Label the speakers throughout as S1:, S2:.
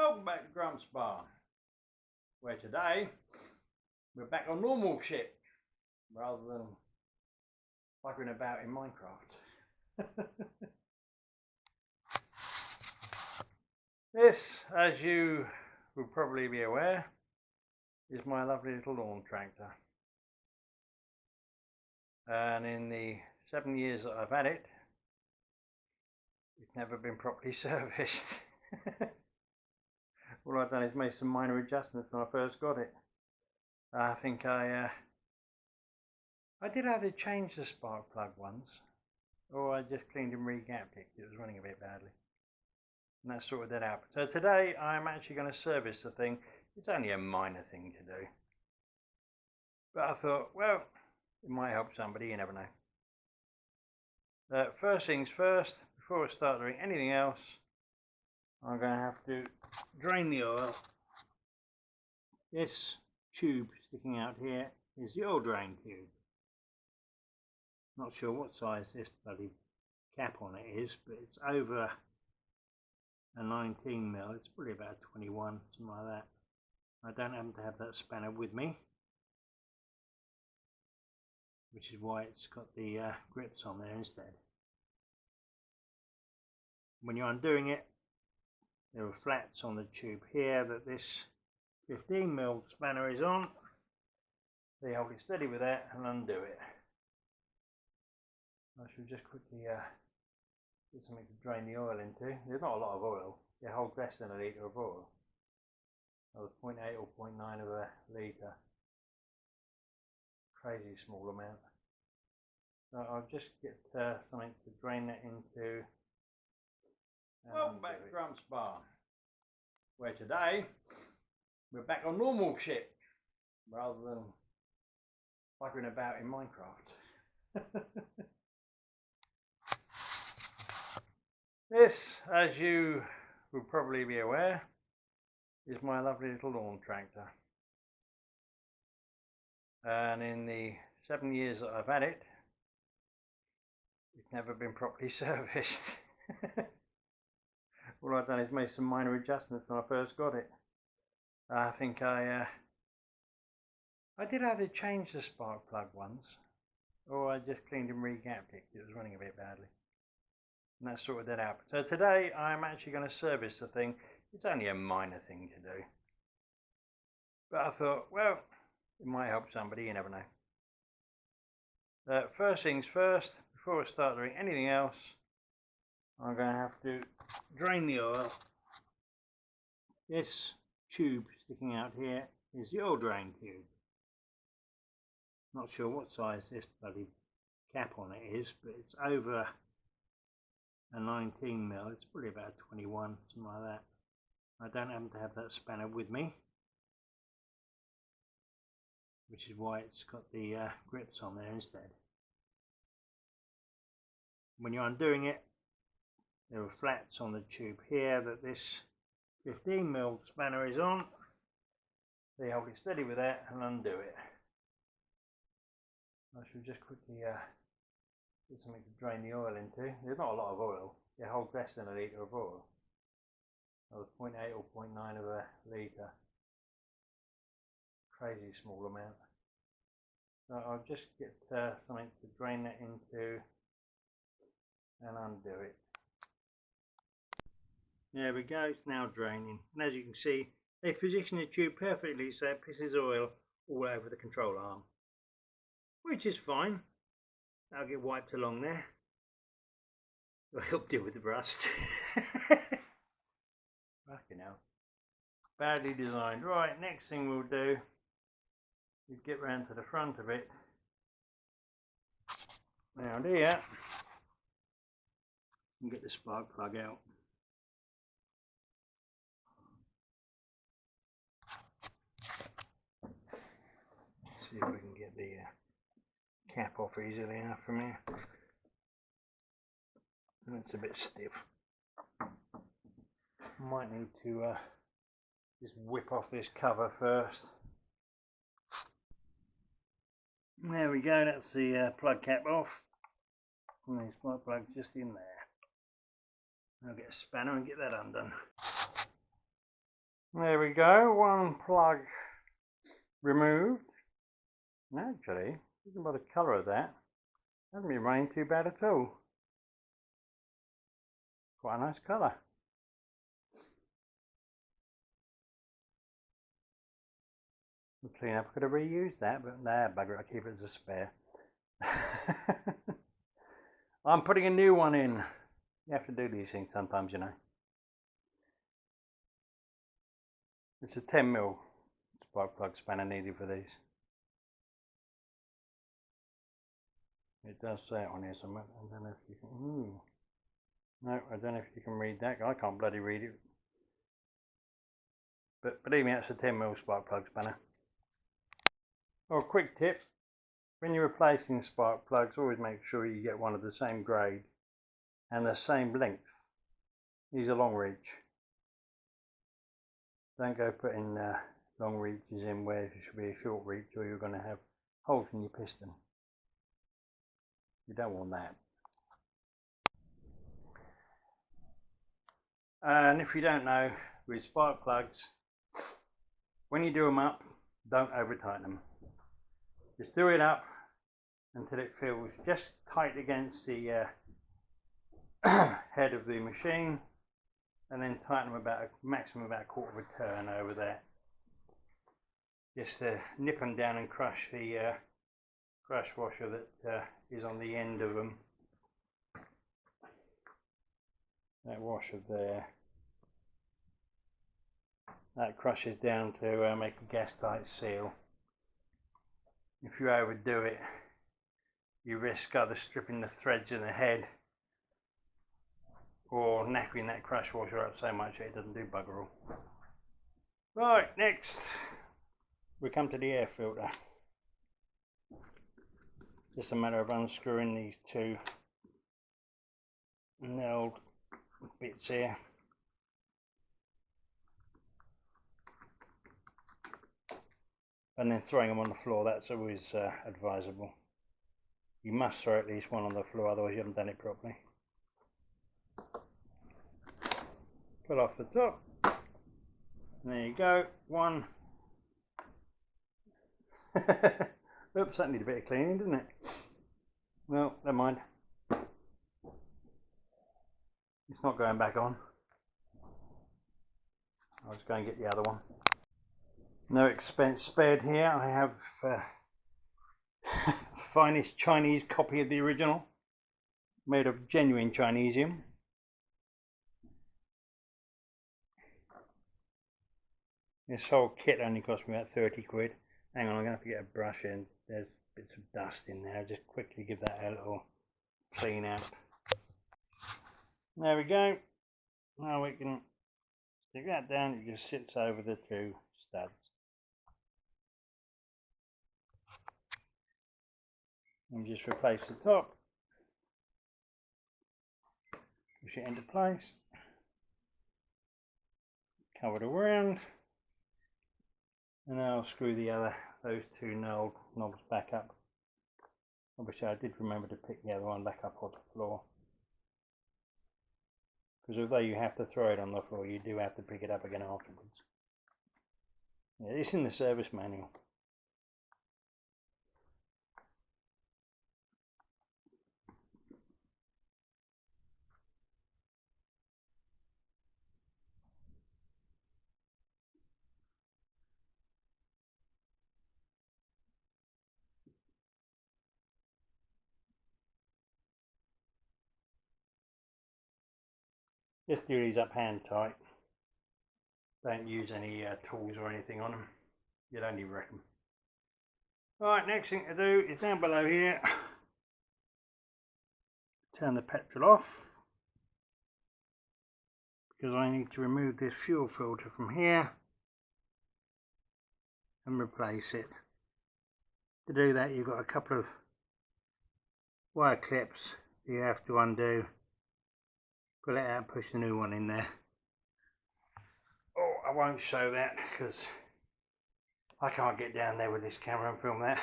S1: Welcome back to Grump's Bar, where today we're back on normal shit rather than buggering about in Minecraft. This, as you will probably be aware, is my lovely little lawn tractor. And in the 7 years that I've had it, it's never been properly serviced. All I've done is made some minor adjustments when I first got it. I think I did have to change the spark plug once, or I just cleaned and regapped it because it was running a bit badly. And that sorted that out. So today I'm actually going to service the thing. It's only a minor thing to do. But I thought, well, it might help somebody, you never know. First things first, before I start doing anything else, I'm going to have to drain the oil. This tube sticking out here is the oil drain tube. Not sure what size this bloody cap on it is, but it's over a 19mm. It's probably about 21, something like that. I don't happen to have that spanner with me, which is why it's got the grips on there instead. When you're undoing it, there are flats on the tube here that this 15mm spanner is on. So you hold it steady with that and undo it. I should just quickly get something to drain the oil into. There's not a lot of oil. It holds less than a litre of oil. That was 0.8 or 0.9 of a litre. Crazy small amount. So I'll just get something to drain that into. Welcome back to Grump's Bar, where today we're back on normal shit rather than buggering about in Minecraft. This, as you will probably be aware, is my lovely little lawn tractor. And in the 7 years that I've had it, it's never been properly serviced. All I've done is made some minor adjustments when I first got it. I think I did have to change the spark plug once, or I just cleaned and regapped it because it was running a bit badly. And that sorted that out. So today I'm actually going to service the thing. It's only a minor thing to do. But I thought, well, it might help somebody, you never know. First things first, before I start doing anything else, I'm going to have to drain the oil. This tube sticking out here is the oil drain tube. Not sure what size this bloody cap on it is, but it's over a 19mm. It's probably about 21, something like that. I don't happen to have that spanner with me, which is why it's got the grips on there instead. When you're undoing it, there are flats on the tube here that this 15mm spanner is on. So you hold it steady with that and undo it. I should just quickly get something to drain the oil into. There's not a lot of oil. It holds less than a litre of oil. That was 0.8 or 0.9 of a litre. Crazy small amount. So I'll just get something to drain that into and undo it. There we go, it's now draining. And as you can see, they position the tube perfectly so it pisses oil all over the control arm. Which is fine. That'll get wiped along there. It'll help deal with the rust. Fucking hell. Badly designed. Right, next thing we'll do is get round to the front of it. Now here, and get the spark plug out. See if we can get the cap off easily enough from here. That's a bit stiff. Might need to just whip off this cover first. There we go, that's the plug cap off. And the spark plug just in there. I'll get a spanner and get that undone. There we go, one plug removed. Actually, looking by the colour of that, hasn't been running too bad at all. Quite a nice colour. We'll clean up, I could have reused that, but nah, bugger it, I keep it as a spare. I'm putting a new one in. You have to do these things sometimes, you know. It's a 10mm spark plug spanner needed for these. It does say it on here somewhere. I don't know if you can. No, I don't know if you can read that. I can't bloody read it. But believe me, that's a 10mm spark plug spanner. Oh, quick tip. When you're replacing spark plugs, always make sure you get one of the same grade and the same length. These are long reach. Don't go putting long reaches in where it should be a short reach, or you're going to have holes in your piston. You don't want that. And if you don't know, with spark plugs, when you do them up, don't over tighten them. Just do it up until it feels just tight against the head of the machine, and then tighten them about a maximum about a quarter of a turn over there. Just nip them down and crush the crush washer that is on the end of them. That washer there. That crushes down to make a gas tight seal. If you overdo it, you risk either stripping the threads in the head or knackering that crush washer up so much that it doesn't do bugger all. Right, next we come to the air filter. Just a matter of unscrewing these two nailed bits here. And then throwing them on the floor. That's always advisable. You must throw at least one on the floor, otherwise you haven't done it properly. Pull off the top. And there you go, one. Oops, that needed a bit of cleaning, didn't it? Well, never mind. It's not going back on. I'll just go and get the other one. No expense spared here. I have finest Chinese copy of the original, made of genuine Chinesium. This whole kit only cost me about 30 quid. Hang on, I'm going to have to get a brush in. There's bits of dust in there. I'll just quickly give that a little clean out. There we go. Now we can stick that down. It just sits over the two studs. And just replace the top. Push it into place. Cover it around. And now I'll screw those two knobs back up. Obviously I did remember to pick the other one back up off the floor. Because although you have to throw it on the floor, you do have to pick it up again afterwards. Yeah, it's in the service manual. Just do these up hand tight. Don't use any tools or anything on them. You don't even wreck them. Right, next thing to do is down below here. Turn the petrol off. Because I need to remove this fuel filter from here and replace it. To do that, you've got a couple of wire clips you have to undo. Pull it out and push the new one in there. Oh, I won't show that because I can't get down there with this camera and film that.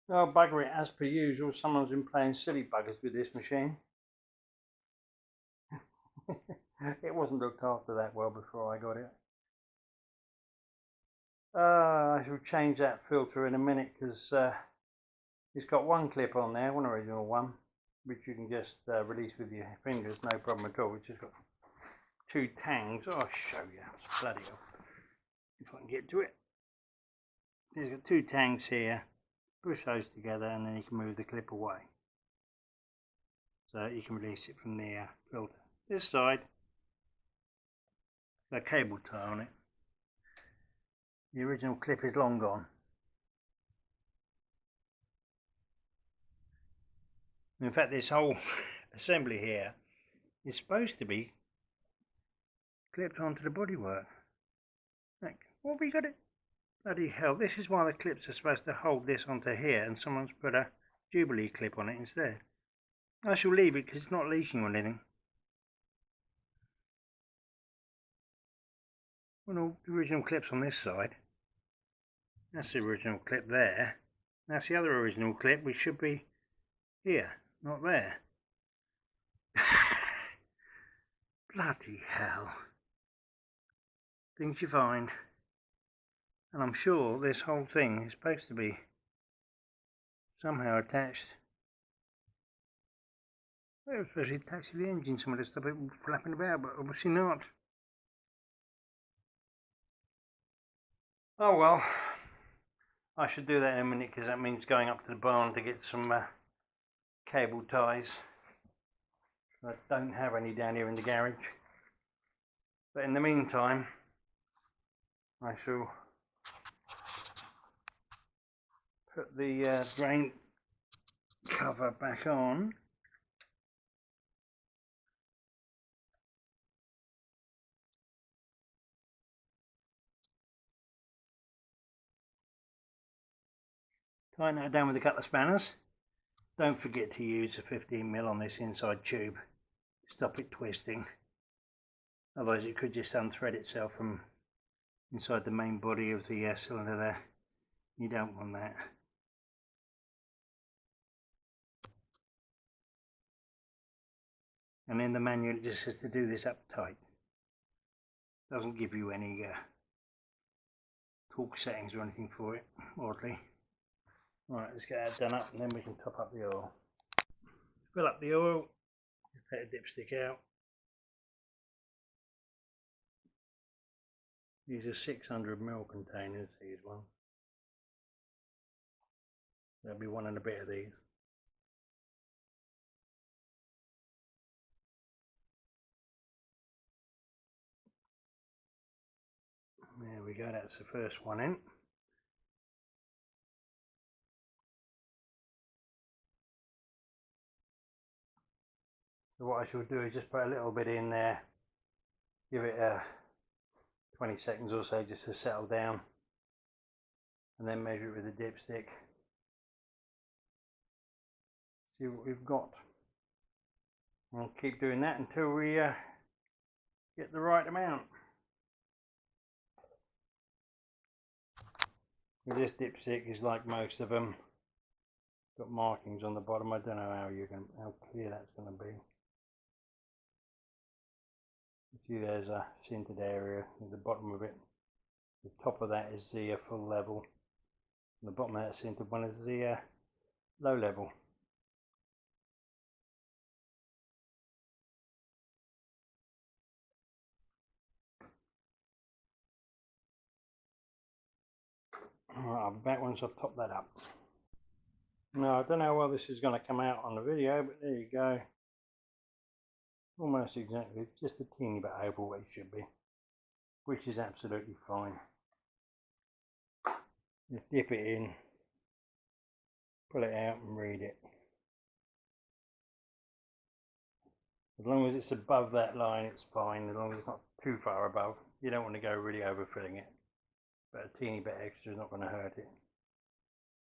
S1: Oh, bugger it, as per usual, someone's been playing silly buggers with this machine. It wasn't looked after that well before I got it. I shall change that filter in a minute because it's got one clip on there, one original one, which you can just release with your fingers, no problem at all. It's just got two tangs. Oh, I'll show you. Bloody hell. If I can get to it. There's got two tangs here. Push those together and then you can move the clip away. So you can release it from the filter. This side, a cable tie on it. The original clip is long gone. In fact, this whole assembly here is supposed to be clipped onto the bodywork. Like, what have we got it? Bloody hell, this is why the clips are supposed to hold this onto here and someone's put a Jubilee clip on it instead. I shall leave it because it's not leaking or anything. Well, the original clip's on this side. That's the original clip there. That's the other original clip, which should be here, not there. Bloody hell. Things you find. And I'm sure this whole thing is supposed to be somehow attached. Well, it was supposed to be attached to the engine, some of the stuff flapping about, but obviously not. Oh well. I should do that in a minute because that means going up to the barn to get some cable ties. I don't have any down here in the garage. But in the meantime, I shall put the drain cover back on. Tighten that down with a couple of spanners. Don't forget to use a 15mm on this inside tube. Stop it twisting. Otherwise it could just unthread itself from inside the main body of the cylinder there. You don't want that. And in the manual it just says to do this up tight. Doesn't give you any torque settings or anything for it, oddly. Right, let's get that done up and then we can top up the oil. Fill up the oil, just take a dipstick out. These are 600ml containers, these ones. There'll be one and a bit of these. There we go, that's the first one in. So what I shall do is just put a little bit in there, give it 20 seconds or so just to settle down, and then measure it with a dipstick. See what we've got. I'll keep doing that until we get the right amount. This dipstick is like most of them, got markings on the bottom. I don't know how clear that's going to be. See, there's a sintered area at the bottom of it. The top of that is the full level, and the bottom of that sintered one is the low level. Alright, I'll be back once I've topped that up. Now, I don't know how well this is going to come out on the video, but there you go. Almost exactly, just a teeny bit over what it should be, which is absolutely fine. Just dip it in, pull it out and read it. As long as it's above that line, it's fine. As long as it's not too far above. You don't want to go really overfilling it, but a teeny bit extra is not going to hurt it.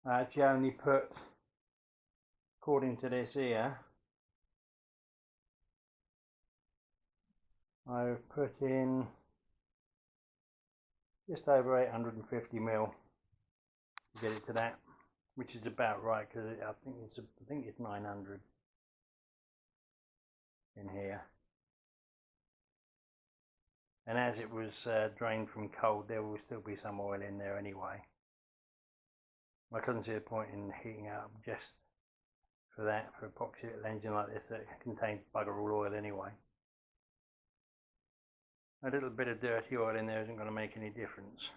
S1: I actually only put, according to this here, I've put in just over 850ml to get it to that, which is about right because I think it's 900 in here. and as it was drained from cold, there will still be some oil in there anyway. I couldn't see the point in heating it up just for that, for a epoxy little engine like this that contains bugger all oil anyway. A little bit of dirty oil in there isn't going to make any difference.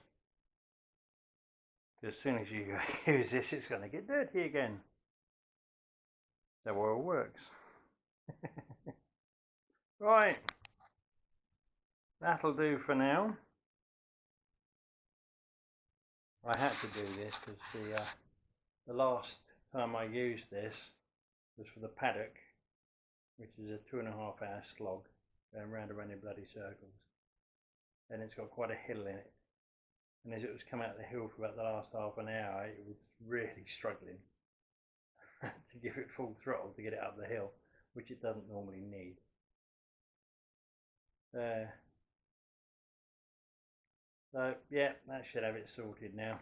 S1: As soon as you use this, it's going to get dirty again. So oil works. Right, that'll do for now. I had to do this because the last time I used this was for the paddock, which is a 2.5 hour slog going round and round in bloody circles, and it's got quite a hill in it. And as it was coming out the hill for about the last half an hour, it was really struggling to give it full throttle to get it up the hill, which it doesn't normally need. So yeah, that should have it sorted now.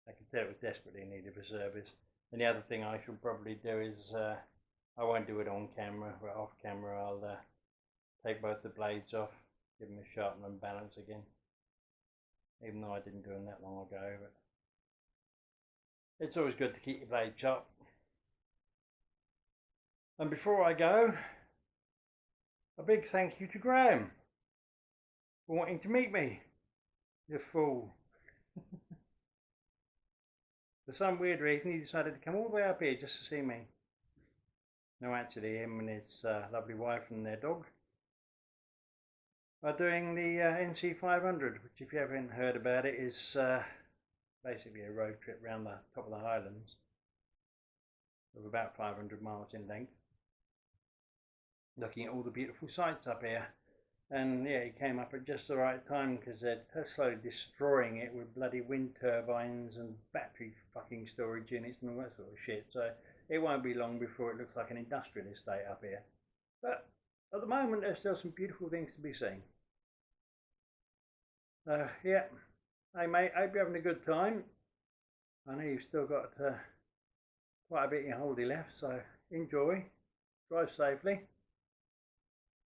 S1: I can tell it was desperately needed for service. And the other thing I should probably do is, I won't do it on camera, but off camera I'll take both the blades off, give them a sharpen and balance again. Even though I didn't do them that long ago, but it's always good to keep your blade sharp. And before I go, a big thank you to Graham for wanting to meet me, you fool. For some weird reason he decided to come all the way up here just to see me. No, actually him and his lovely wife and their dog are doing the NC500, which if you haven't heard about it is basically a road trip around the top of the Highlands of about 500 miles in length, looking at all the beautiful sights up here. And yeah, he came up at just the right time because they're slowly destroying it with bloody wind turbines and battery fucking storage units and all that sort of shit. So it won't be long before it looks like an industrial estate up here. But at the moment, there's still some beautiful things to be seen. Yeah. Hey mate, hope you're having a good time. I know you've still got quite a bit in holiday left, so enjoy, drive safely,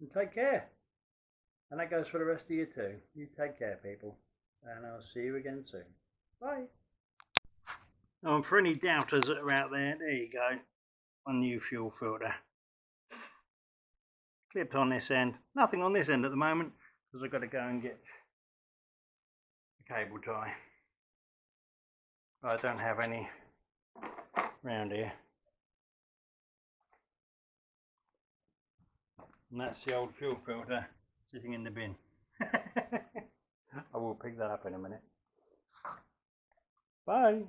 S1: and take care. And that goes for the rest of you too. You take care, people, and I'll see you again soon. Bye. And for any doubters that are out there, there you go, one new fuel filter. Clipped on this end. Nothing on this end at the moment because I've got to go and get a cable tie. I don't have any around here. And that's the old fuel filter sitting in the bin. I will pick that up in a minute. Bye.